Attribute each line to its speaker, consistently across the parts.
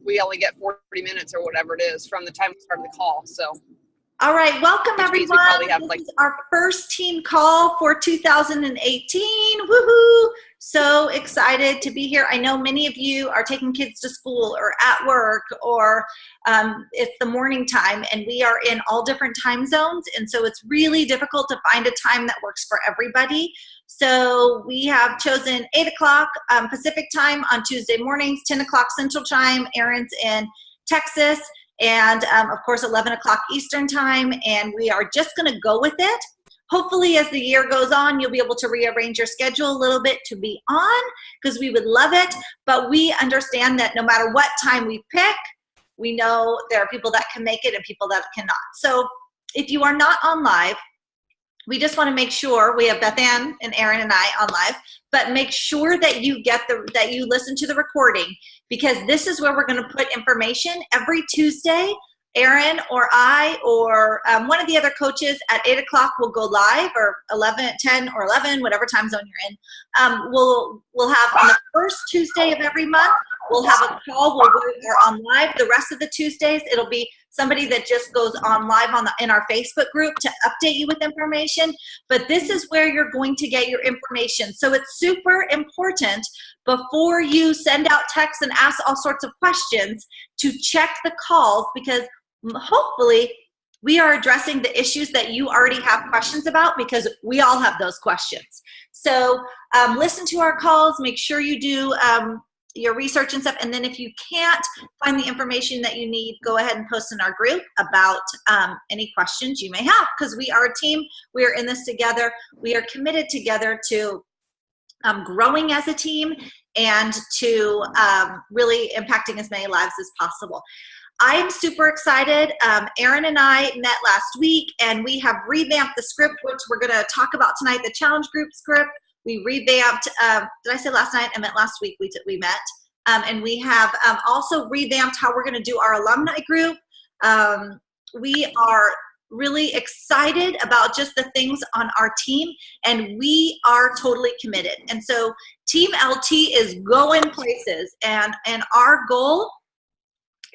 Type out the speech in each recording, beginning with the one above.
Speaker 1: we only get 40 minutes or whatever it is from the time we started the call. So.
Speaker 2: All right, welcome everyone.
Speaker 1: Have,
Speaker 2: this is our first team call for 2018. Woohoo! So excited to be here. I know many of you are taking kids to school or at work, or it's the morning time, and we are in all different time zones, and so it's really difficult to find a time that works for everybody. So we have chosen 8 o'clock Pacific time on Tuesday mornings, 10 o'clock Central time. Erin's in Texas. And of course 11 o'clock Eastern time, and we are just going to go with it. Hopefully as the year goes on, you'll be able to rearrange your schedule a little bit to be on, because we would love it. But we understand that no matter what time we pick, we know there are people that can make it and people that cannot. So if you are not on live, we just want to make sure we have Beth Ann and Erin and I on live, but make sure that you that you listen to the recording, because this is where we're going to put information every Tuesday. Erin or I or one of the other coaches at 8 o'clock will go live, or 11, 10 or 11, whatever time zone you're in. We'll have on the first Tuesday of every month, we'll have a call where we're on live. The rest of the Tuesdays, it'll be somebody that just goes on live in our Facebook group to update you with information. But this is where you're going to get your information. So it's super important before you send out texts and ask all sorts of questions to check the calls, because hopefully we are addressing the issues that you already have questions about, because we all have those questions. So listen to our calls, make sure you do your research and stuff, and then if you can't find the information that you need, go ahead and post in our group about any questions you may have, because we are a team. We are in this together. We are committed together to growing as a team and to really impacting as many lives as possible. I am super excited. Erin and I met last week, and we have revamped the script, which we're going to talk about tonight, the challenge group script. We revamped, did I say last night? I meant last week we met. And we have also revamped how we're going to do our alumni group. We are really excited about just the things on our team, and we are totally committed. And so Team LT is going places, and our goal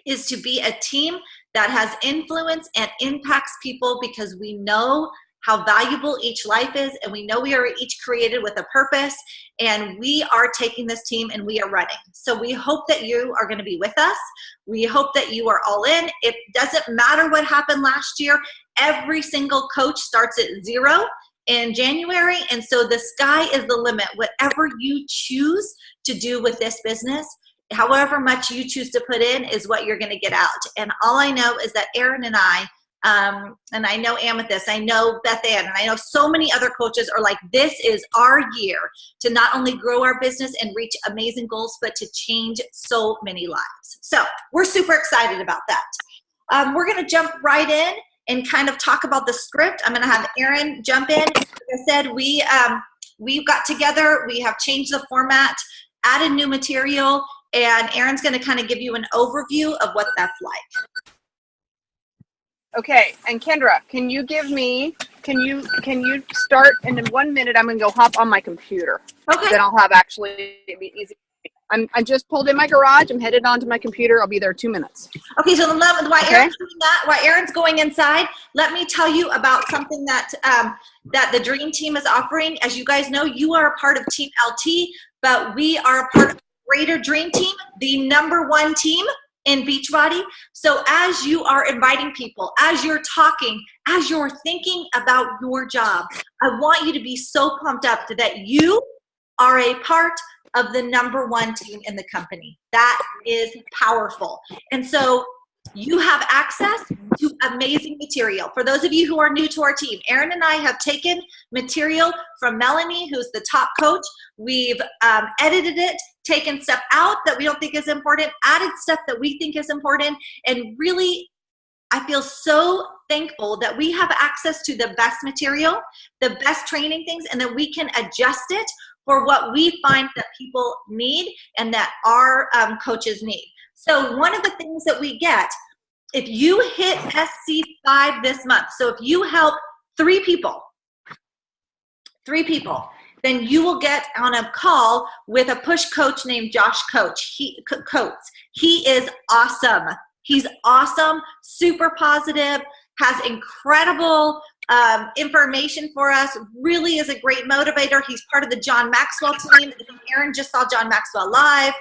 Speaker 2: is to be a team that has influence and impacts people, because we know how valuable each life is, and we know we are each created with a purpose, and we are taking this team and we are running. So we hope that you are going to be with us. We hope that you are all in. It doesn't matter what happened last year. Every single coach starts at 0 in January, and so the sky is the limit. Whatever you choose to do with this business, however much you choose to put in, is what you're going to get out. And all I know is that Erin and I, and I know Amethyst, I know Beth Ann, and I know so many other coaches are like, this is our year to not only grow our business and reach amazing goals, but to change so many lives. So we're super excited about that. We're going to jump right in and kind of talk about the script. I'm going to have Erin jump in. Like I said, we got together, we have changed the format, added new material, and Erin's going to kind of give you an overview of what that's like.
Speaker 1: Okay, and Kendra, can you start, and in 1 minute I'm going to go hop on my computer.
Speaker 2: Okay.
Speaker 1: Then I'll have it'll be easy. I just pulled in my garage. I'm headed onto my computer. I'll be there 2 minutes.
Speaker 2: Okay, so Erin's doing that, while Erin's going inside, let me tell you about something that that the Dream Team is offering. As you guys know, you are a part of Team LT, but we are a part of the Greater Dream Team, the #1 team in Beachbody. So as you are inviting people, as you're talking, as you're thinking about your job, I want you to be so pumped up that you are a part of the #1 team in the company. That is powerful. And so you have access to amazing material. For those of you who are new to our team, Erin and I have taken material from Melanie, who's the top coach. We've edited it, taken stuff out that we don't think is important, added stuff that we think is important, and really, I feel so thankful that we have access to the best material, the best training things, and that we can adjust it for what we find that people need and that our coaches need. So one of the things that we get, if you hit SC5 this month, so if you help three people, then you will get on a call with a push coach named Josh Coates. He is awesome. He's awesome, super positive, has incredible information for us, really is a great motivator. He's part of the John Maxwell team. Aaron just saw John Maxwell live.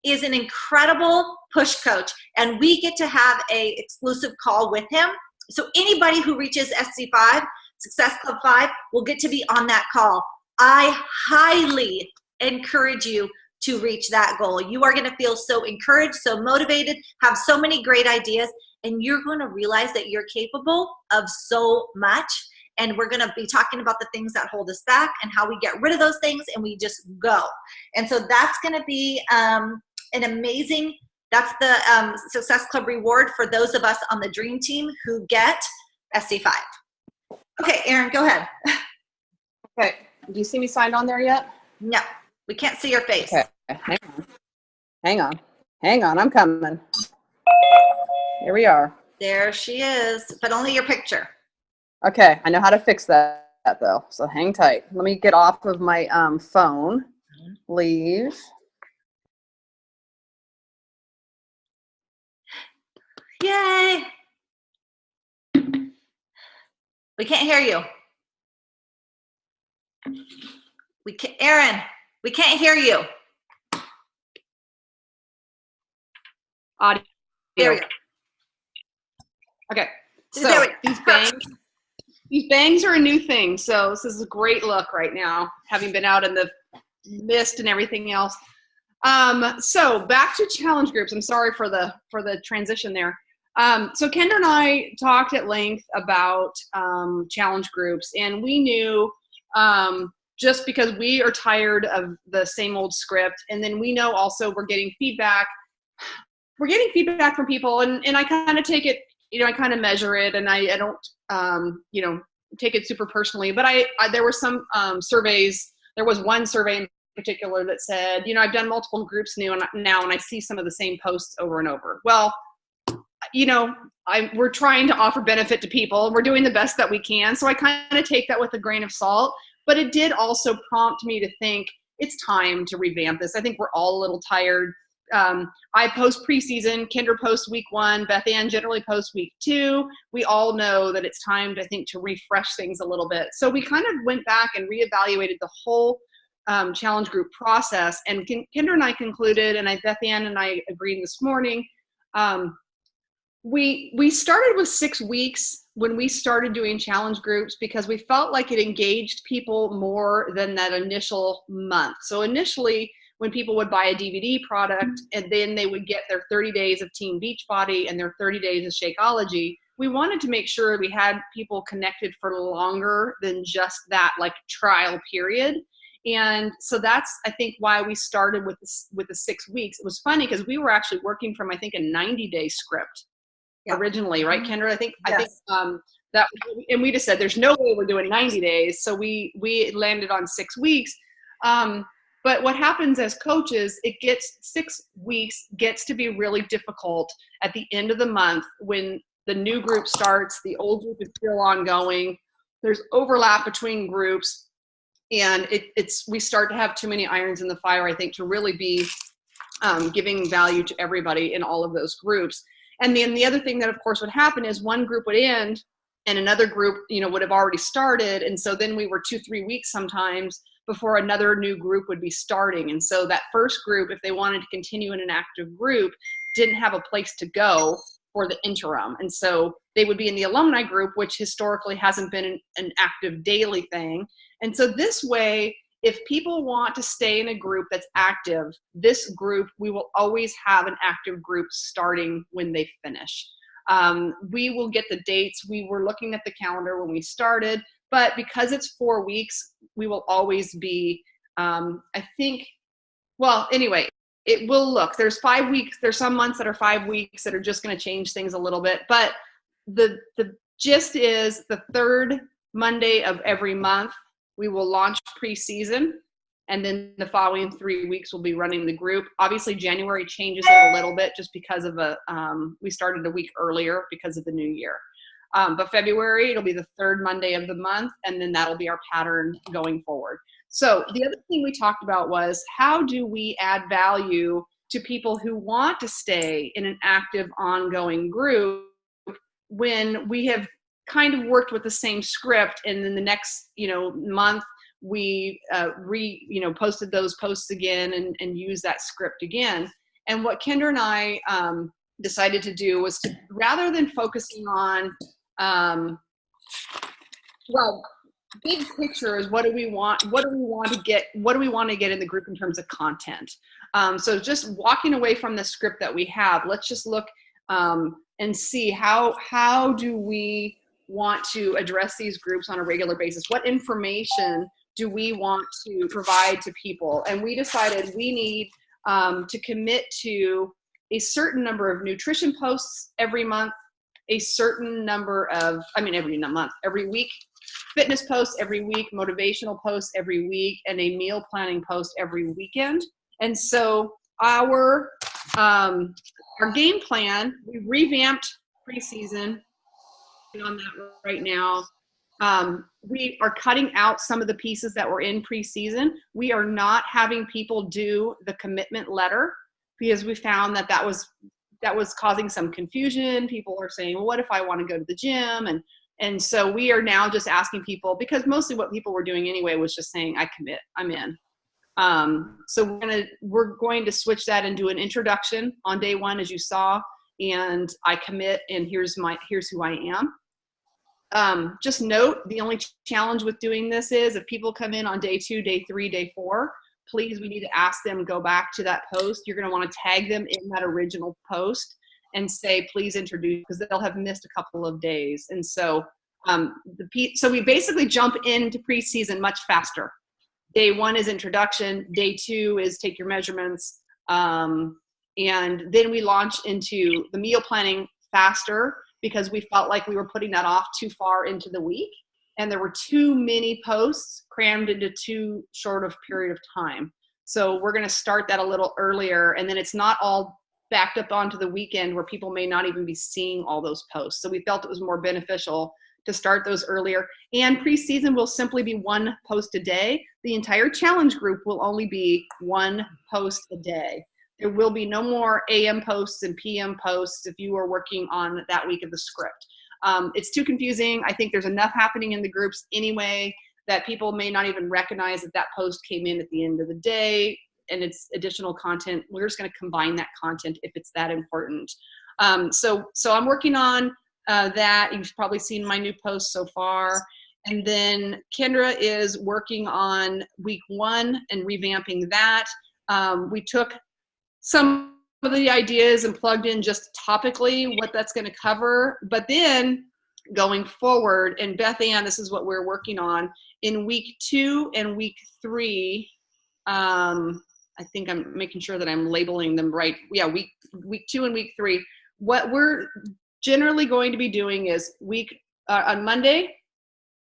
Speaker 2: Is an incredible push coach, and we get to have a exclusive call with him. So anybody who reaches SC5, Success Club 5, will get to be on that call. I highly encourage you to reach that goal. You are going to feel so encouraged, so motivated, have so many great ideas, and you're going to realize that you're capable of so much. And we're going to be talking about the things that hold us back and how we get rid of those things and we just go. And so that's going to be an amazing, that's the Success Club reward for those of us on the dream team who get SC5. Okay, Aaron, go ahead.
Speaker 1: Okay. Do you see me signed on there yet?
Speaker 2: No, we can't see your face.
Speaker 1: Okay. Hang on. I'm coming. Here we are.
Speaker 2: There she is, but only your picture.
Speaker 1: Okay. I know how to fix that though. So hang tight. Let me get off of my phone. Leave.
Speaker 2: Yay. We can't hear you. Aaron, we can't hear you.
Speaker 1: Audio.
Speaker 2: There we go.
Speaker 1: Okay.
Speaker 2: There
Speaker 1: So
Speaker 2: we go.
Speaker 1: these bangs are a new thing. So this is a great look right now, having been out in the mist and everything else. So back to challenge groups. I'm sorry for the transition there. So Kendra and I talked at length about challenge groups, and we knew just because we are tired of the same old script, and then we know also we're getting feedback. We're getting feedback from people, and I kind of take it, I kind of measure it, and I don't, take it super personally. But I there were some surveys. There was one survey in particular that said, I've done multiple groups now, and I see some of the same posts over and over. Well, we're trying to offer benefit to people, and we're doing the best that we can. So I kind of take that with a grain of salt. But it did also prompt me to think it's time to revamp this. I think we're all a little tired. I post preseason, Kendra posts week 1, Beth Ann generally posts week 2. We all know that it's time to, I think, to refresh things a little bit. So we kind of went back and reevaluated the whole challenge group process. And Kendra and I concluded, and Beth Ann and I agreed this morning, we started with 6 weeks when we started doing challenge groups because we felt like it engaged people more than that initial month. So initially, when people would buy a DVD product and then they would get their 30 days of Team Beachbody and their 30 days of Shakeology, we wanted to make sure we had people connected for longer than just that trial period. And so that's, I think, why we started with the 6 weeks. It was funny because we were actually working from, I think, a 90-day script originally, right, Kendra? I think that, and we just said there's no way we're doing 90 days, so we landed on 6 weeks. But what happens as coaches, 6 weeks gets to be really difficult at the end of the month when the new group starts, the old group is still ongoing, there's overlap between groups, and we start to have too many irons in the fire, I think, to really be giving value to everybody in all of those groups. And then the other thing that, of course, would happen is one group would end and another group, would have already started. And so then we were 2-3 weeks sometimes before another new group would be starting. And so that first group, if they wanted to continue in an active group, didn't have a place to go for the interim. And so they would be in the alumni group, which historically hasn't been an active daily thing. And so this way, if people want to stay in a group that's active, this group, we will always have an active group starting when they finish. We will get the dates. We were looking at the calendar when we started, but because it's 4 weeks, we will always be, it will look, there's 5 weeks, there's some months that are 5 weeks that are just going to change things a little bit, but the gist is the third Monday of every month, we will launch preseason, and then the following 3 weeks we'll be running the group. Obviously, January changes it a little bit just because of we started a week earlier because of the new year. But February, it'll be the third Monday of the month, and then that'll be our pattern going forward. So the other thing we talked about was, how do we add value to people who want to stay in an active, ongoing group when we have kind of worked with the same script, and then the next, month we posted those posts again and used that script again. And what Kendra and I decided to do was to, rather than focusing on, big picture is what do we want to get in the group in terms of content. So just walking away from the script that we have, let's just look and see how do we want to address these groups on a regular basis. What information do we want to provide to people? And we decided we need to commit to a certain number of nutrition posts every month, a certain number of, every week, fitness posts every week, motivational posts every week, and a meal planning post every weekend. And so our game plan, we revamped preseason on that right now. We are cutting out some of the pieces that were in preseason. We are not having people do the commitment letter because we found that was causing some confusion. People are saying, well, what if I want to go to the gym? And so we are now just asking people, because mostly what people were doing anyway was just saying, I commit, I'm in. So we're going to switch that and do an introduction on day one, as you saw, and I commit, and here's who I am. Just note, the only challenge with doing this is if people come in on day 2, day 3, day 4, please, we need to ask them, go back to that post. You're going to want to tag them in that original post and say, please introduce, because they'll have missed a couple of days. And so, so we basically jump into preseason much faster. Day 1 is introduction. Day 2 is take your measurements. And then we launch into the meal planning faster because we felt like we were putting that off too far into the week. And there were too many posts crammed into too short of period of time. So we're going to start that a little earlier. And then it's not all backed up onto the weekend where people may not even be seeing all those posts. So we felt it was more beneficial to start those earlier. And preseason will simply be 1 post a day. The entire challenge group will only be 1 post a day. There will be no more AM posts and PM posts if you are working on that week of the script. It's too confusing. I think there's enough happening in the groups anyway that people may not even recognize that post came in at the end of the day and it's additional content. We're just going to combine that content if it's that important. So I'm working on that. You've probably seen my new post so far. And then Kendra is working on week 1 and revamping that. We took some of the ideas and plugged in just topically what that's going to cover. But then going forward, and Beth Ann, this is what we're working on in week 2 and week 3. I think I'm making sure that I'm labeling them right. Yeah, week 2 and week 3. What we're generally going to be doing is on Monday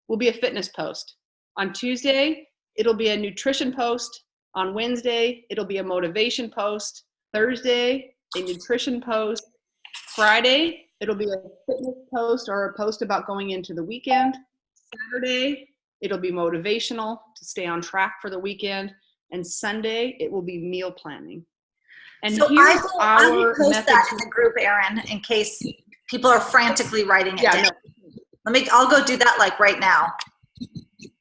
Speaker 1: will be a fitness post. On Tuesday, it'll be a nutrition post. On Wednesday, it'll be a motivation post. Thursday, a nutrition post. Friday, it'll be a fitness post or a post about going into the weekend. Saturday, it'll be motivational to stay on track for the weekend. And Sunday, it will be meal planning. And
Speaker 2: so I will post that in the group, Erin, in case people are frantically writing it down. No. I'll go do that like right now.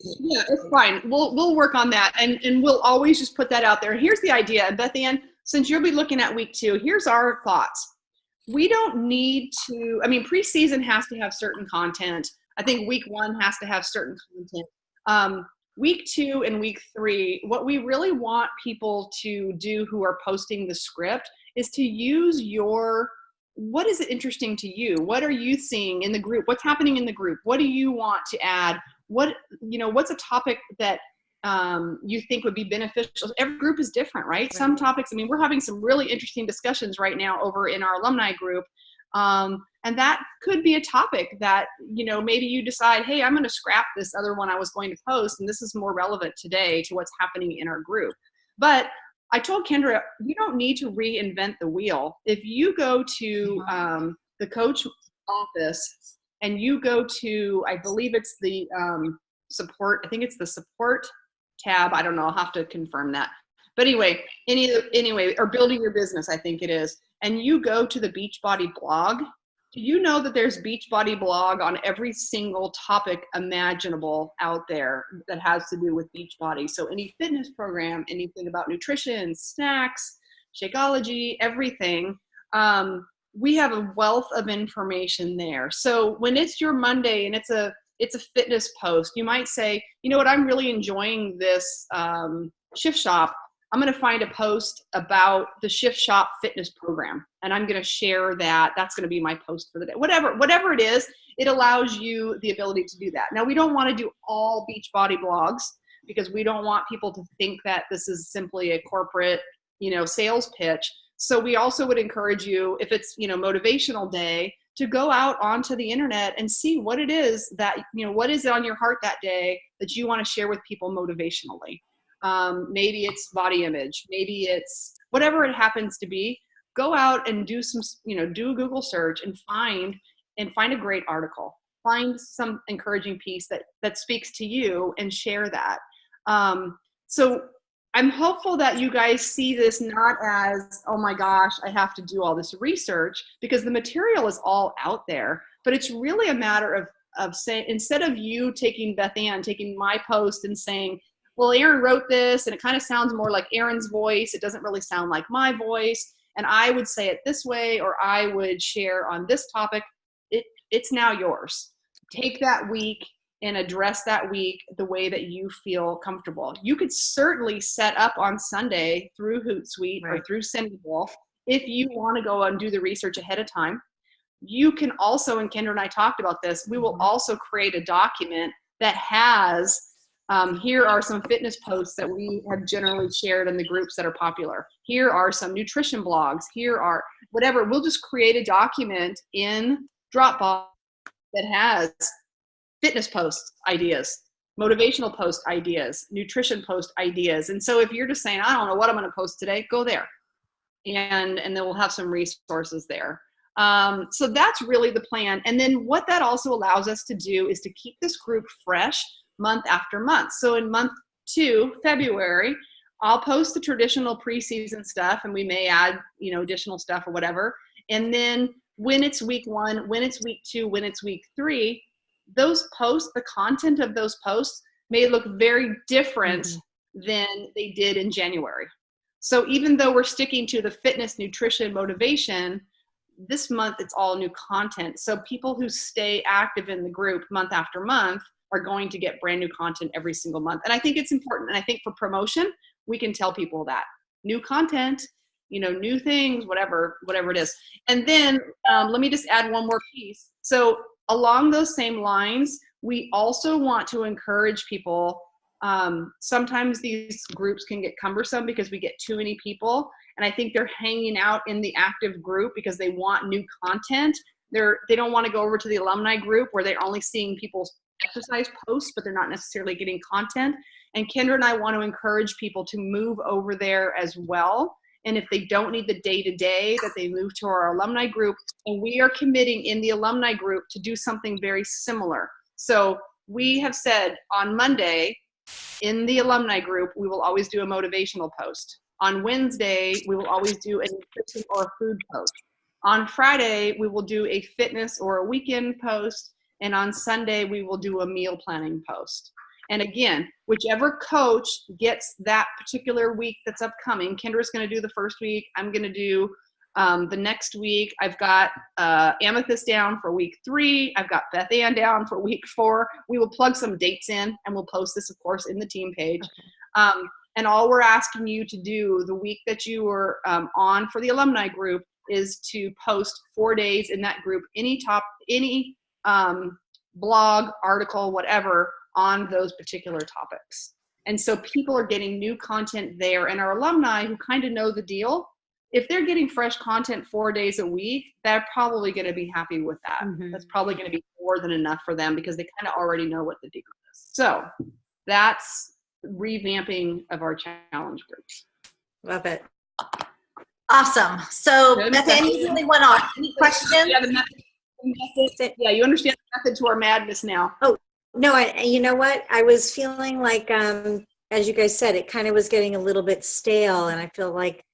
Speaker 1: Yeah, it's fine. We'll work on that, and we'll always just put that out there. Here's the idea, Beth Ann, since you'll be looking at week 2, here's our thoughts. We don't need to, preseason has to have certain content. I think week 1 has to have certain content. Week 2 and week 3, what we really want people to do who are posting the script is to use what is interesting to you? What are you seeing in the group? What's happening in the group? What do you want to add? What's a topic that you think would be beneficial? Every group is different, right? Some topics, we're having some really interesting discussions right now over in our alumni group. And that could be a topic that, maybe you decide, hey, I'm going to scrap this other one I was going to post, and this is more relevant today to what's happening in our group. But I told Kendra, you don't need to reinvent the wheel. If you go to the coach office and you go to, I believe it's the support tab. I don't know. I'll have to confirm that. But anyway, or building your business, I think it is. And you go to the Beachbody blog. Do you know that there's Beachbody blog on every single topic imaginable out there that has to do with Beachbody? So any fitness program, anything about nutrition, snacks, Shakeology, everything. We have a wealth of information there. So when it's your Monday and it's a fitness post, you might say, you know what, I'm really enjoying this Shift Shop. I'm going to find a post about the Shift Shop fitness program, and I'm going to share that. That's going to be my post for the day. Whatever it is, it allows you the ability to do that. Now, we don't want to do all Beachbody blogs because we don't want people to think that this is simply a corporate, sales pitch. So we also would encourage you, if it's, motivational day, to go out onto the internet and see what it is that, what is it on your heart that day that you want to share with people motivationally. Maybe it's body image, maybe it's whatever it happens to be. Go out and do some, do a Google search and find a great article. Find some encouraging piece that speaks to you and share that. So I'm hopeful that you guys see this not as, oh my gosh, I have to do all this research, because the material is all out there, but it's really a matter of saying, instead of you taking my post and saying, well, Erin wrote this and it kind of sounds more like Erin's voice. It doesn't really sound like my voice. And I would say it this way, or I would share on this topic. It's now yours. Take that week and address that week the way that you feel comfortable. You could certainly set up on Sunday through Hootsuite or through Sendable if you want to go and do the research ahead of time. You can also, and Kendra and I talked about this, we will also create a document that has, here are some fitness posts that we have generally shared in the groups that are popular. Here are some nutrition blogs. Here are whatever. We'll just create a document in Dropbox that has fitness post ideas, motivational post ideas, nutrition post ideas. And so if you're just saying, I don't know what I'm going to post today, go there. And then we'll have some resources there. So that's really the plan. And then what that also allows us to do is to keep this group fresh month after month. So in month 2, February, I'll post the traditional preseason stuff, and we may add, additional stuff or whatever. And then when it's week 1, when it's week 2, when it's week 3, those posts, the content of those posts may look very different than they did in January. So even though we're sticking to the fitness, nutrition, motivation, this month it's all new content. So people who stay active in the group month after month are going to get brand new content every single month. And I think it's important. And I think for promotion, we can tell people that new content, new things, whatever it is. And then let me just add one more piece. So along those same lines, we also want to encourage people. Sometimes these groups can get cumbersome because we get too many people. And I think they're hanging out in the active group because they want new content. They don't want to go over to the alumni group where they're only seeing people's exercise posts, but they're not necessarily getting content. And Kendra and I want to encourage people to move over there as well. And if they don't need the day-to-day, that they move to our alumni group. And we are committing in the alumni group to do something very similar. So we have said on Monday in the alumni group, we will always do a motivational post. On Wednesday, we will always do a nutrition or a food post. On Friday, we will do a fitness or a weekend post. And on Sunday, we will do a meal planning post. And again, whichever coach gets that particular week that's upcoming, Kendra's going to do the first week. I'm going to do the next week. I've got Amethyst down for week 3. I've got Beth Ann down for week 4. We will plug some dates in, and we'll post this, of course, in the team page. Okay. And all we're asking you to do the week that you were on for the alumni group is to post 4 days in that group, any blog, article, whatever, on those particular topics. And so people are getting new content there, and our alumni who kind of know the deal, if they're getting fresh content 4 days a week, they're probably going to be happy with that. That's probably going to be more than enough for them because they kind of already know what the deal is. So that's revamping of our challenge groups.
Speaker 2: Love it. Awesome. So Beth Ann, you really went on. Any questions?
Speaker 1: Yeah, the method. Yeah, you understand the method to our madness now.
Speaker 3: Oh, no, you know what? I was feeling like as you guys said, it kind of was getting a little bit stale, and I feel like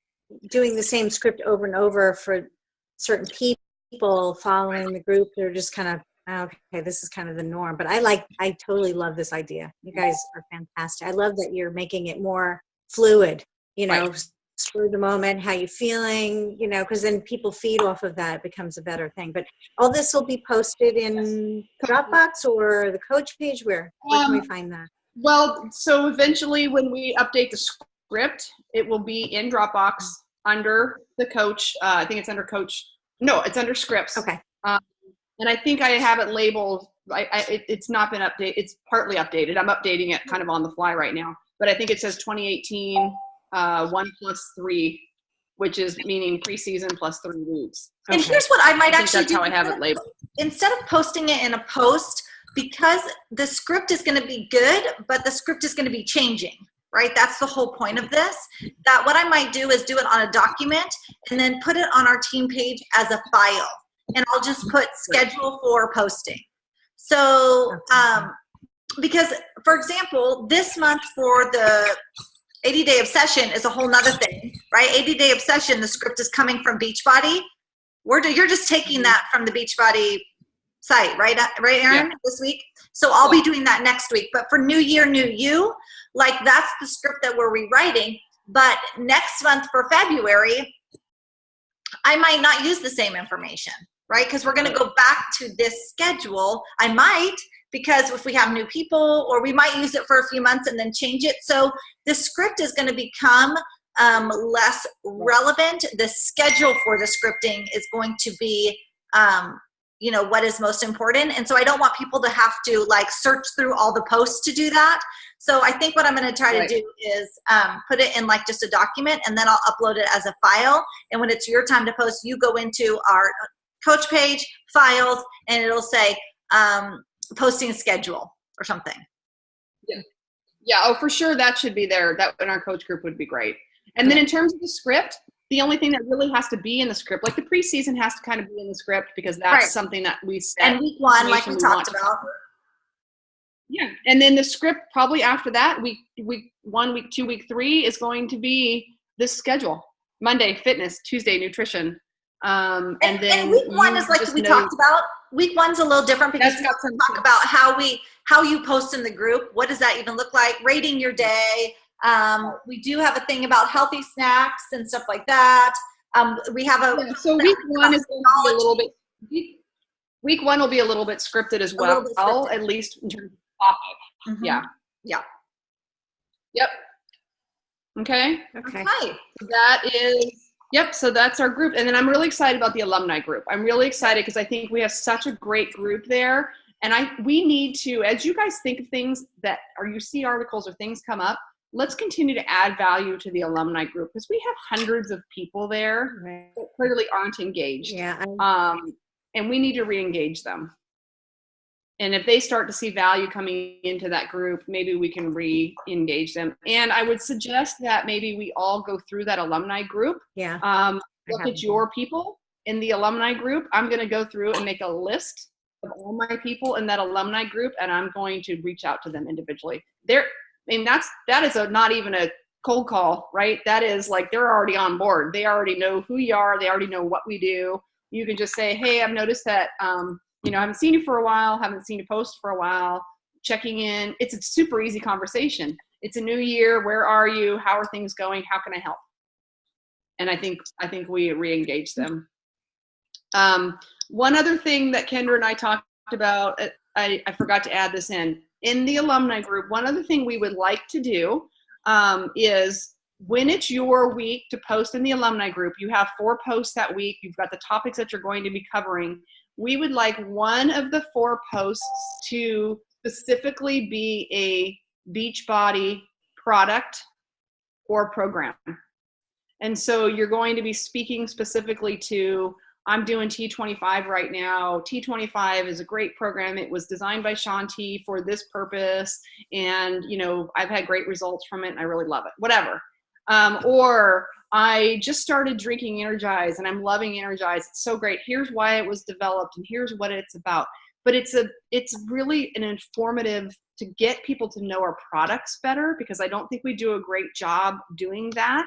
Speaker 3: doing the same script over and over for certain people following the group, they're just kind of, "Oh, okay, this is kind of the norm." But I totally love this idea. You guys are fantastic. I love that you're making it more fluid,
Speaker 1: Right.
Speaker 3: spur of the moment, how you feeling, because then people feed off of that. It becomes a better thing. But all this will be posted in Dropbox or the coach page. Where can we find that?
Speaker 1: Well, so eventually when we update the script, it will be in Dropbox under the coach. I think it's under coach. No, it's under scripts.
Speaker 3: Okay.
Speaker 1: And I think I have it labeled. It's not been updated. It's partly updated. I'm updating it kind of on the fly right now. But I think it says 2018 1+3, which is meaning preseason plus 3 weeks.
Speaker 2: And here's what I might actually
Speaker 1: that's
Speaker 2: do.
Speaker 1: how I have it labeled.
Speaker 2: Instead of posting it in a post, because the script is going to be good, but the script is going to be changing, right? That's the whole point of this. That what I might do is do it on a document and then put it on our team page as a file. And I'll just put schedule for posting. So, because for example, this month for the 80-day obsession is a whole nother thing, right? 80-day obsession, the script is coming from Beachbody. You're just taking that from the Beachbody site, right, Erin, this week? So I'll be doing that next week. But for New Year, New You, like that's the script that we're rewriting. But next month for February, I might not use the same information, right? Because we're going to go back to this schedule. I might, because if we have new people, or we might use it for a few months and then change it. So the script is going to become less relevant. The schedule for the scripting is going to be what is most important. And so I don't want people to have to like search through all the posts to do that. So I think what I'm going to try to do is put it in like just a document, and then I'll upload it as a file. And when it's your time to post, you go into our coach page, files, and it'll say posting schedule or something.
Speaker 1: Yeah. Oh, for sure. That should be there. That in our coach group would be great. And then in terms of the script, the only thing that really has to be in the script, like the preseason has to kind of be in the script, because that's something that we set.
Speaker 2: And week 1, like we talked about.
Speaker 1: Yeah. And then the script probably after that, week 1, week 2, week 3 is going to be this schedule. Monday, fitness, Tuesday, nutrition. And then
Speaker 2: week 1 is like we talked about. Week 1's a little different because we talk about how you post in the group. What does that even look like? Rating your day. We do have a thing about healthy snacks and stuff like that. We have
Speaker 1: so week 1 is going to be a little bit. Week 1 will be a little bit scripted as well, at least in terms of topic. Yeah. Yep. Okay. That is. Yep, so that's our group. And then I'm really excited about the alumni group. I'm really excited because I think we have such a great group there. And we need to, as you guys think of things or you see articles or things come up, let's continue to add value to the alumni group, because we have hundreds of people there that clearly aren't engaged. And we need to re-engage them. And if they start to see value coming into that group, maybe we can re-engage them. And I would suggest that maybe we all go through that alumni group. Look at your people in the alumni group. I'm going to go through and make a list of all my people in that alumni group, and I'm going to reach out to them individually. That is not even a cold call, right? That is like they're already on board. They already know who you are. They already know what we do. You can just say, hey, I've noticed that I haven't seen you for a while, haven't seen you post for a while, checking in. It's a super easy conversation. It's a new year. Where are you? How are things going? How can I help? And I think we re-engage them. One other thing that Kendra and I talked about, I forgot to add this in the alumni group. One other thing we would like to do is when it's your week to post in the alumni group, you have 4 posts that week. You've got the topics that you're going to be covering. We would like one of the 4 posts to specifically be a Beachbody product or program. And so you're going to be speaking specifically to, I'm doing T25 right now. T25 is a great program. It was designed by Shaun T for this purpose. And, I've had great results from it and I really love it, whatever. Or I just started drinking Energize and I'm loving Energize. It's so great. Here's why it was developed and here's what it's about. but it's really an informative to get people to know our products better, because I don't think we do a great job doing that.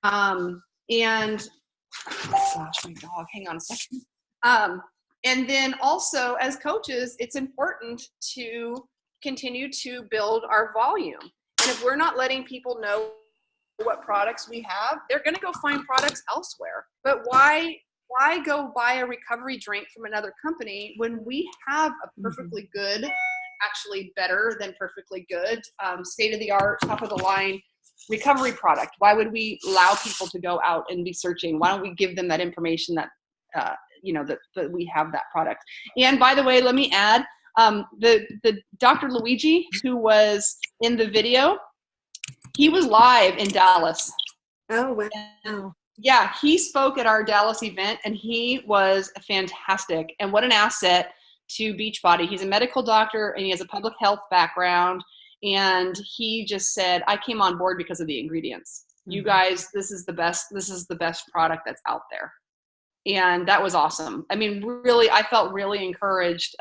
Speaker 1: And gosh, my dog, hang on a second. And then also as coaches, it's important to continue to build our volume. And if we're not letting people know what products we have, they're going to go find products elsewhere. But why go buy a recovery drink from another company when we have a perfectly good, actually better than perfectly good, state-of-the-art, top-of-the-line recovery product? Why would we allow people to go out and be searching? Why don't we give them that information that, that we have that product? And by the way, let me add, the Dr. Luigi, who was in the video, he was live in Dallas.
Speaker 3: Oh, wow.
Speaker 1: Yeah, he spoke at our Dallas event, and he was fantastic. And what an asset to Beachbody. He's a medical doctor, and he has a public health background. And he just said, I came on board because of the ingredients. You guys, this is the best product that's out there. And that was awesome. I mean, really, I felt really encouraged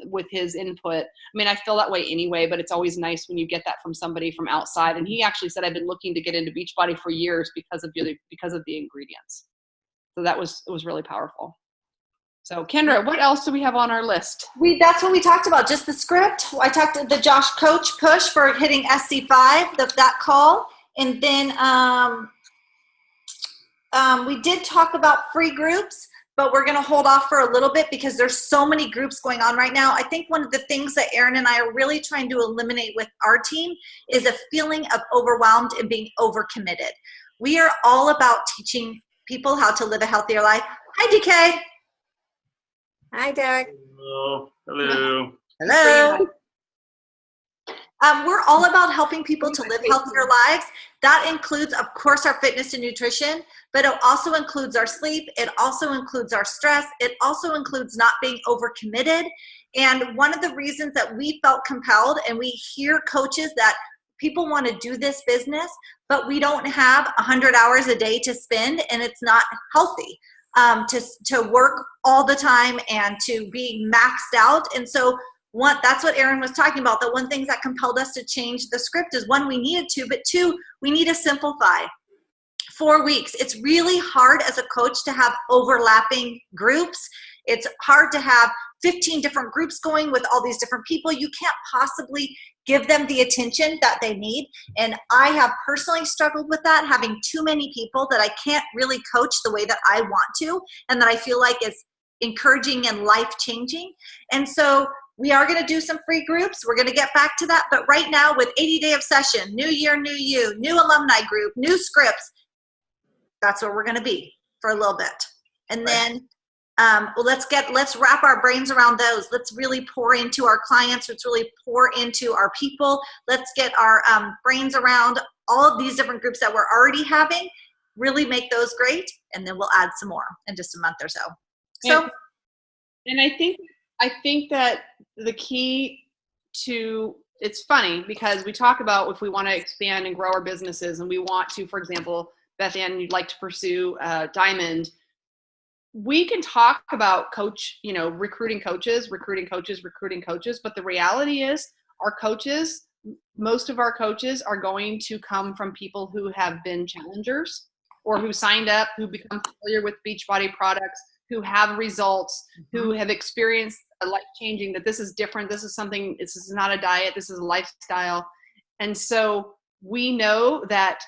Speaker 1: with his input. I mean, I feel that way anyway, but it's always nice when you get that from somebody from outside. And he actually said, I've been looking to get into Beachbody for years because of the ingredients. So it was really powerful. So Kendra, what else do we have on our list?
Speaker 2: That's what we talked about, just the script. I talked to the Josh Coach push for hitting SC5, that call. And then we did talk about free groups, but we're going to hold off for a little bit because there's so many groups going on right now. I think one of the things that Erin and I are really trying to eliminate with our team is a feeling of overwhelmed and being overcommitted. We are all about teaching people how to live a healthier life. Hi, DK.
Speaker 3: Hi, Doug.
Speaker 4: Hello.
Speaker 2: Hello. We're all about helping people to live healthier lives. That includes, of course, our fitness and nutrition, but it also includes our sleep. It also includes our stress. It also includes not being overcommitted. And one of the reasons that we felt compelled, and we hear coaches that people want to do this business, but we don't have 100 hours a day to spend, and it's not healthy to work all the time and to be maxed out. And so that's what Erin was talking about. The one thing that compelled us to change the script is, one, we needed to, but two, we need to simplify. 4 weeks. It's really hard as a coach to have overlapping groups. It's hard to have 15 different groups going with all these different people. You can't possibly give them the attention that they need. And I have personally struggled with that, having too many people that I can't really coach the way that I want to, and that I feel like is encouraging and life-changing. And so we are going to do some free groups. We're going to get back to that. But right now, with 80-day obsession, new year, new you, new alumni group, new scripts, that's where we're going to be for a little bit. And then let's wrap our brains around those. Let's really pour into our clients. Let's really pour into our people. Let's get our brains around all of these different groups that we're already having, really make those great, and then we'll add some more in just a month or so.
Speaker 1: And I think that the key to, it's funny because we talk about if we want to expand and grow our businesses, and we want to, for example, Beth Ann, you'd like to pursue Diamond. We can talk about recruiting coaches, but the reality is our coaches, most of our coaches are going to come from people who have been challengers or who signed up, who become familiar with Beachbody products, who have results, who have experienced a life-changing, that this is different, this is not a diet, this is a lifestyle. And so we know that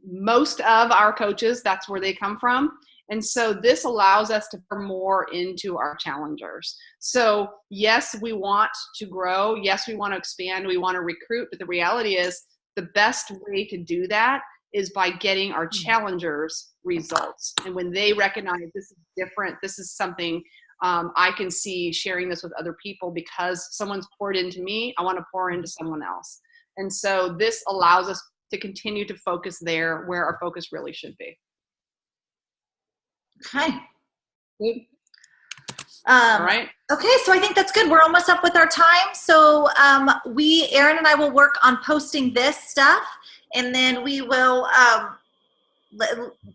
Speaker 1: most of our coaches, that's where they come from. And so this allows us to pour more into our challengers. So yes, we want to grow. Yes, we want to expand. We want to recruit. But the reality is the best way to do that is by getting our challengers results. And when they recognize this is different, this is something I can see sharing this with other people because someone's poured into me, I want to pour into someone else. And so this allows us to continue to focus there where our focus really should be.
Speaker 2: Okay.
Speaker 1: Good. All right.
Speaker 2: Okay, so I think that's good. We're almost up with our time. So Erin and I will work on posting this stuff, and then we will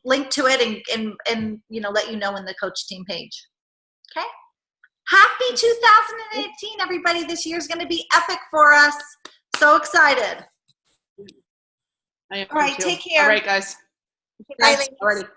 Speaker 2: link to it and let you know in the coach team page. Okay. Happy 2018, everybody. This year's going to be epic for us. So excited.
Speaker 1: I am
Speaker 2: All right,
Speaker 1: too.
Speaker 2: take care.
Speaker 1: All right, guys.
Speaker 3: Bye,
Speaker 1: Alrighty.